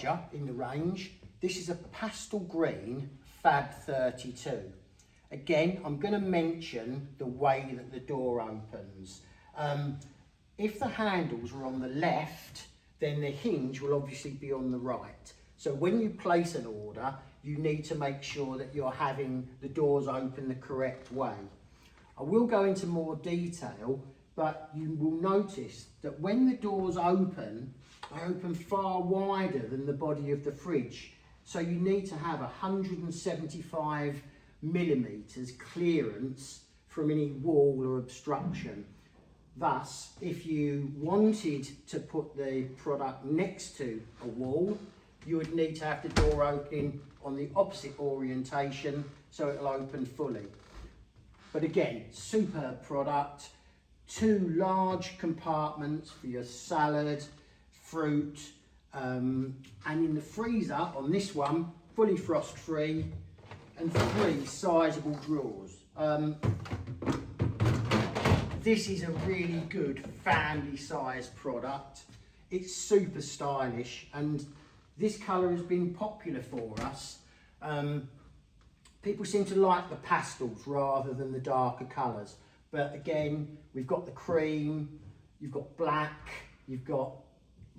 larger in the range. This is a pastel green FAB32. Again, I'm going to mention the way that the door opens. If the handles are on the left, then the hinge will obviously be on the right. So when you place an order, you need to make sure that you're having the doors open the correct way. I will go into more detail, but you will notice that when the doors open, they open far wider than the body of the fridge. So you need to have 175 millimeters clearance from any wall or obstruction. Thus, if you wanted to put the product next to a wall, you would need to have the door opening on the opposite orientation so it'll open fully. But again, superb product. 2 large compartments for your salad, fruit, and in the freezer on this one, fully frost free, and 3 sizable drawers. This is a really good family size product. It's super stylish, and this colour has been popular for us. People seem to like the pastels rather than the darker colours. But again, we've got the cream, you've got black, you've got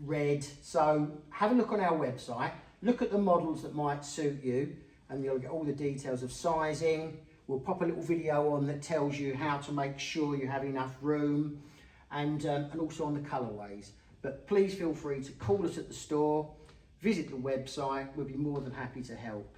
red. So have a look on our website, look at the models that might suit you, and you'll get all the details of sizing. We'll pop a little video on that tells you how to make sure you have enough room, and also on the colourways. But please feel free to call us at the store, visit the website, we'll be more than happy to help.